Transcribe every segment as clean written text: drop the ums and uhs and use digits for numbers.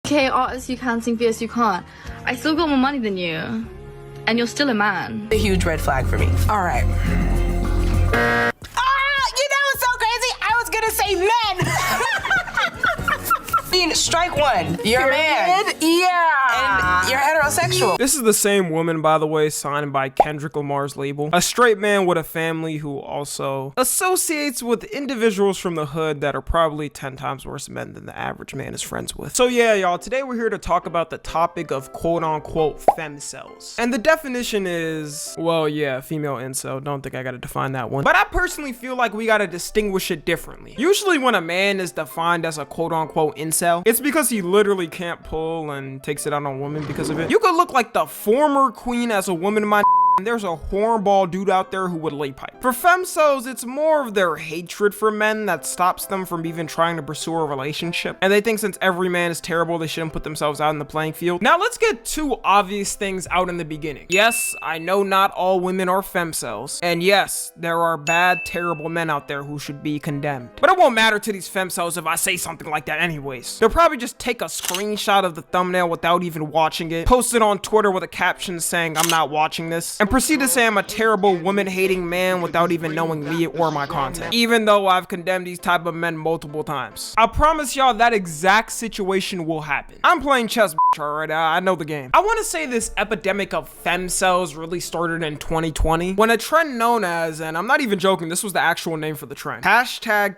Okay, artists you can, sing fierce you can't. I still got more money than you. And you're still a man. A huge red flag for me. All right. You know what's so crazy? I was gonna say men. I mean, strike one. You're a man. Yeah. And you're heterosexual. This is the same woman, by the way, signed by Kendrick Lamar's label. A straight man with a family who also associates with individuals from the hood that are probably 10 times worse men than the average man is friends with. So yeah, y'all, today we're here to talk about the topic of quote-unquote femcells. And the definition is, well, yeah, female incel. Don't think I gotta define that one. But I personally feel like we gotta distinguish it differently. Usually when a man is defined as a quote-unquote incel, it's because he literally can't pull and takes it out on women because of it. You could look like the former queen as a woman, my and there's a hornball dude out there who would lay pipe. For femcells, it's more of their hatred for men that stops them from even trying to pursue a relationship. And they think since every man is terrible, they shouldn't put themselves out in the playing field. Now let's get two obvious things out in the beginning. Yes, I know not all women are femcells. And yes, there are bad, terrible men out there who should be condemned. But it won't matter to these femcells if I say something like that anyways. They'll probably just take a screenshot of the thumbnail without even watching it, post it on Twitter with a caption saying, "I'm not watching this," and proceed to say I'm a terrible woman-hating man without even knowing me or my content, even though I've condemned these type of men multiple times. I promise y'all that exact situation will happen. I'm playing chess, alright? I know the game. I want to say this epidemic of femcells really started in 2020 when a trend known as, and I'm not even joking, this was the actual name for the trend, hashtag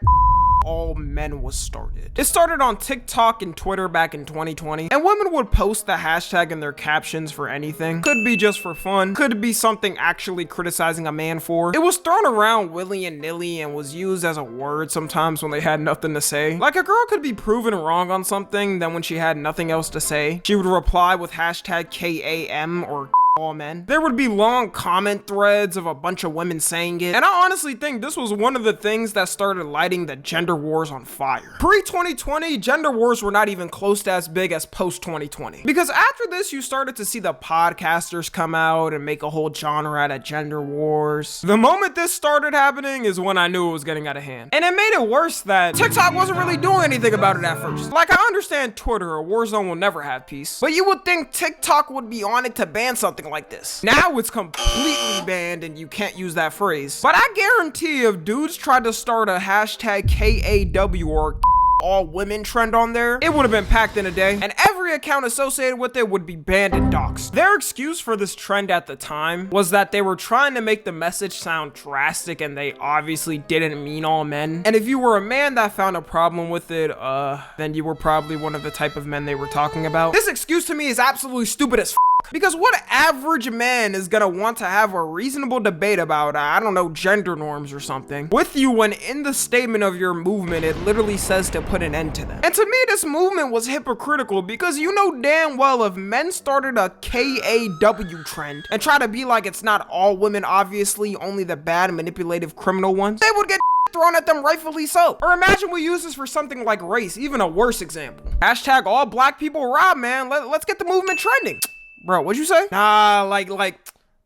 all men was started. It started on TikTok and Twitter back in 2020, and women would post the hashtag in their captions for anything. Could be just for fun, could be something actually criticizing a man for. It was thrown around willy and nilly and was used as a word sometimes when they had nothing to say. Like a girl could be proven wrong on something, then when she had nothing else to say, she would reply with hashtag KAM or all men. There would be long comment threads of a bunch of women saying it, and I honestly think this was one of the things that started lighting the gender wars on fire. Pre-2020, gender wars were not even close to as big as post-2020. Because after this, you started to see the podcasters come out and make a whole genre out of gender wars. The moment this started happening is when I knew it was getting out of hand. And it made it worse that TikTok wasn't really doing anything about it at first. Like, I understand Twitter or Warzone will never have peace, but you would think TikTok would be on it to ban something like this. Now it's completely banned and you can't use that phrase. But I guarantee if dudes tried to start a hashtag KAW or all women trend on there, it would have been packed in a day, and every account associated with it would be banned and doxxed. Their excuse for this trend at the time was that they were trying to make the message sound drastic and they obviously didn't mean all men. And if you were a man that found a problem with it, then you were probably one of the type of men they were talking about. This excuse to me is absolutely stupid as because what average man is gonna want to have a reasonable debate about, I don't know, gender norms or something with you when in the statement of your movement it literally says to put an end to them? And to me, this movement was hypocritical because you know damn well if men started a KAW trend and try to be like it's not all women, obviously only the bad manipulative criminal ones, they would get thrown at them, rightfully so. Or imagine we use this for something like race, even a worse example. Hashtag all black people rob, man. Let's get the movement trending. Bro, what'd you say? Nah, like,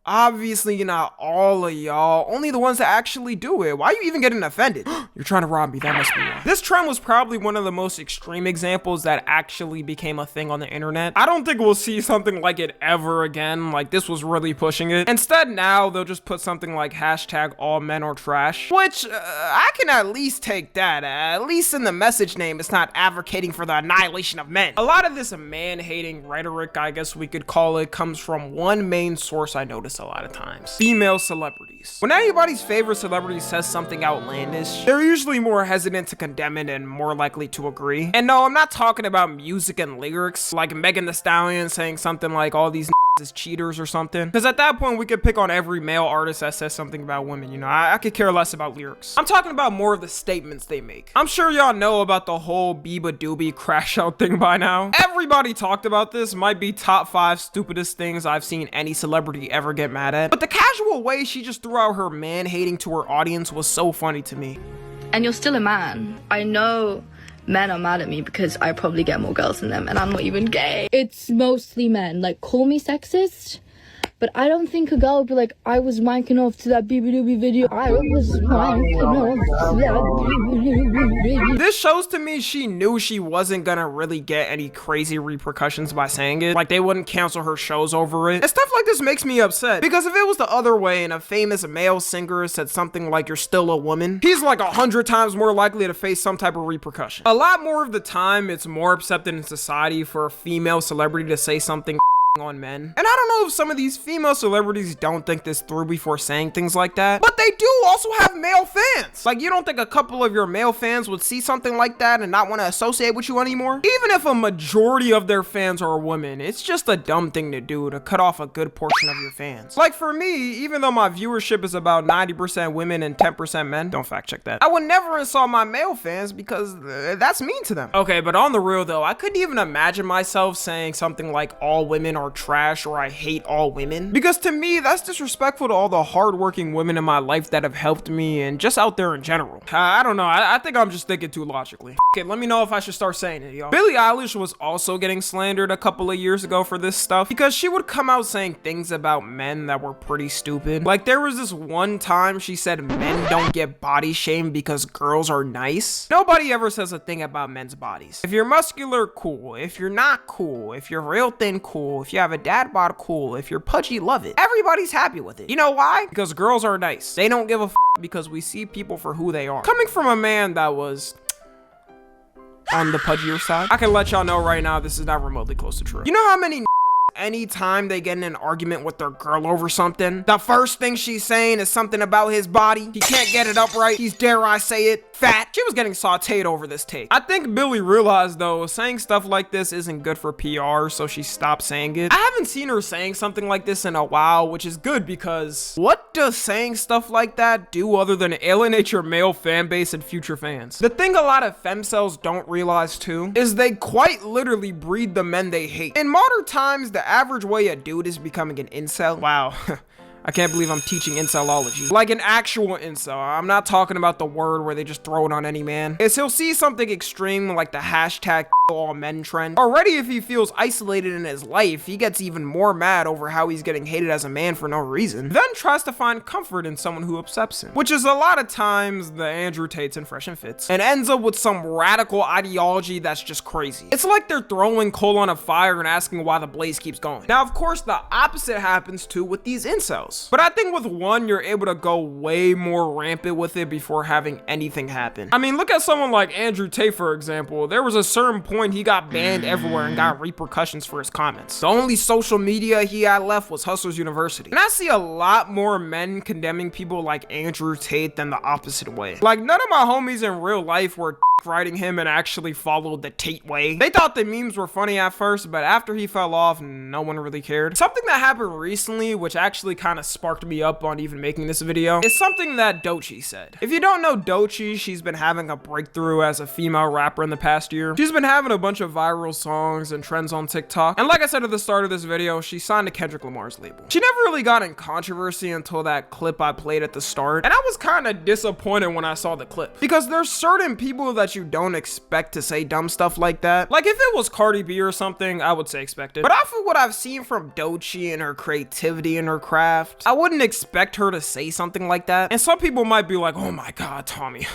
obviously not all of y'all, only the ones that actually do it. Why are you even getting offended? You're trying to rob me, that must be why. This trend was probably one of the most extreme examples that actually became a thing on the internet. I don't think we'll see something like it ever again. Like, this was really pushing it. Instead, now they'll just put something like hashtag all men are trash, which I can at least take that. At least in the message name, it's not advocating for the annihilation of men. A lot of this man-hating rhetoric, I guess we could call it, comes from one main source I noticed a lot of times: female celebrities. When anybody's favorite celebrity says something outlandish, they're usually more hesitant to condemn it and more likely to agree. And no, I'm not talking about music and lyrics, like Megan Thee Stallion saying something like all these as cheaters or something, because at that point we could pick on every male artist that says something about women, you know. I could care less about lyrics. I'm talking about more of the statements they make. I'm sure y'all know about the whole Biba Doobie crash out thing by now. Everybody talked about this. Might be top 5 stupidest things I've seen any celebrity ever get mad at, but the casual way she just threw out her man-hating to her audience was so funny to me. And you're still a man. I know men are mad at me because I probably get more girls than them and I'm not even gay. It's mostly men. Like, call me sexist, But I don't think a girl would be like, I was wanking off to that BB video. I was wanking off to that BB. This shows to me she knew she wasn't gonna really get any crazy repercussions by saying it. Like, they wouldn't cancel her shows over it. And stuff like this makes me upset, because if it was the other way and a famous male singer said something like, you're still a woman, he's like 100 times more likely to face some type of repercussion. A lot more of the time, it's more accepted in society for a female celebrity to say something on men. And I don't know if some of these female celebrities don't think this through before saying things like that, but they do also have male fans. Like, you don't think a couple of your male fans would see something like that and not want to associate with you anymore? Even if a majority of their fans are women, it's just a dumb thing to do to cut off a good portion of your fans. Like, for me, even though my viewership is about 90% women and 10% men, don't fact check that, I would never insult my male fans because that's mean to them. Okay, but on the real though, I couldn't even imagine myself saying something like all women are trash or I hate all women, because to me that's disrespectful to all the hardworking women in my life that have helped me and just out there in general. I don't know, I think I'm just thinking too logically. Okay, let me know if I should start saying it, y'all. Billie Eilish was also getting slandered a couple of years ago for this stuff because she would come out saying things about men that were pretty stupid. Like, there was this one time she said men don't get body shamed because girls are nice. Nobody ever says a thing about men's bodies. If you're muscular, cool. If you're not, cool. If you're real thin, cool. If you have a dad bod, cool. If you're pudgy, love it. Everybody's happy with it. You know why? Because girls are nice. They don't give a because we see people for who they are. Coming from a man that was on the pudgier side, I can let y'all know right now this is not remotely close to true. You know how many anytime they get in an argument with their girl over something, the first thing she's saying is something about his body? He can't get it up right. He's, dare I say it, fat. She was getting sauteed over this take. I think Billie realized though, saying stuff like this isn't good for PR, so she stopped saying it. I haven't seen her saying something like this in a while, which is good, because what does saying stuff like that do other than alienate your male fan base and future fans? The thing a lot of femcels don't realize too is they quite literally breed the men they hate. In modern times, the average way a dude is becoming an incel. Wow. I can't believe I'm teaching incelology. Like an actual incel. I'm not talking about the word where they just throw it on any man. Is he'll see something extreme like the hashtag all men trend. Already, if he feels isolated in his life, he gets even more mad over how he's getting hated as a man for no reason. Then tries to find comfort in someone who upsets him, which is a lot of times the Andrew Tates and Fresh and Fits, and ends up with some radical ideology that's just crazy. It's like they're throwing coal on a fire and asking why the blaze keeps going. Now, of course, the opposite happens too with these incels. But I think with one, you're able to go way more rampant with it before having anything happen. I mean, look at someone like Andrew Tate, for example. There was a certain point he got banned everywhere and got repercussions for his comments. The only social media he had left was Hustlers University. And I see a lot more men condemning people like Andrew Tate than the opposite way. Like, none of my homies in real life were riding him and actually followed the Tate way. They thought the memes were funny at first, but after he fell off, no one really cared. Something that happened recently, which actually kind of sparked me up on even making this video, is something that Doechii said. If you don't know Doechii, she's been having a breakthrough as a female rapper in the past year. She's been having a bunch of viral songs and trends on TikTok. And like I said at the start of this video, she signed to Kendrick Lamar's label. She never really got in controversy until that clip I played at the start. And I was kind of disappointed when I saw the clip, because there's certain people that you don't expect to say dumb stuff like that. Like, if it was Cardi B or something, I would say expect it. But off of what I've seen from Doechii and her creativity and her craft, I wouldn't expect her to say something like that. And some people might be like, oh my god, Tommy,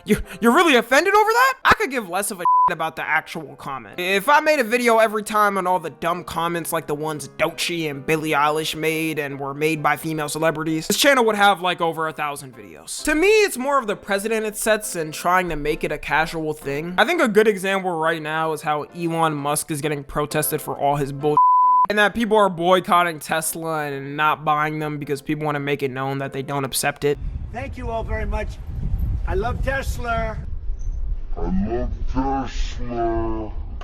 you're really offended over that? I could give less of a about the actual comment. If I made a video every time on all the dumb comments like the ones Doechii and Billie Eilish made and were made by female celebrities, this channel would have like over 1,000 videos. To me, it's more of the precedent it sets and trying to make it a casual thing. I think a good example right now is how Elon Musk is getting protested for all his bullshit, and that people are boycotting Tesla and not buying them because people want to make it known that they don't accept it. Thank you all very much. I love Tesla.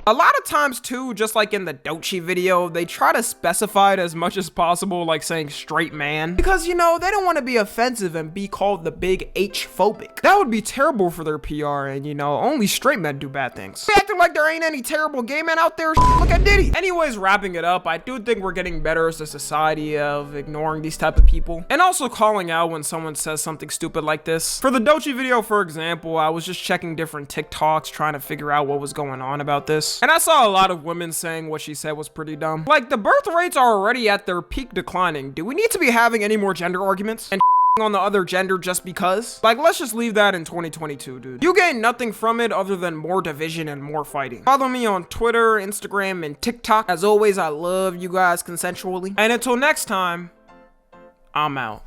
A lot of times too, just like in the Doechii video, they try to specify it as much as possible, like saying straight man, because, you know, they don't want to be offensive and be called the big H phobic. That would be terrible for their PR, and, you know, only straight men do bad things. Back to acting like there ain't any terrible gay men out there. Look at Diddy. Anyways, wrapping it up, I do think we're getting better as a society of ignoring these type of people and also calling out when someone says something stupid like this. For the Doechii video, for example, I was just checking different TikToks trying to figure out what was going on about this, and I saw a lot of women saying what she said was pretty dumb. Like, the birth rates are already at their peak declining. Do we need to be having any more gender arguments and on the other gender just because? Like, let's just leave that in 2022, dude. You gain nothing from it other than more division and more fighting. Follow me on Twitter, Instagram, and TikTok. As always, I love you guys consensually. And until next time, I'm out.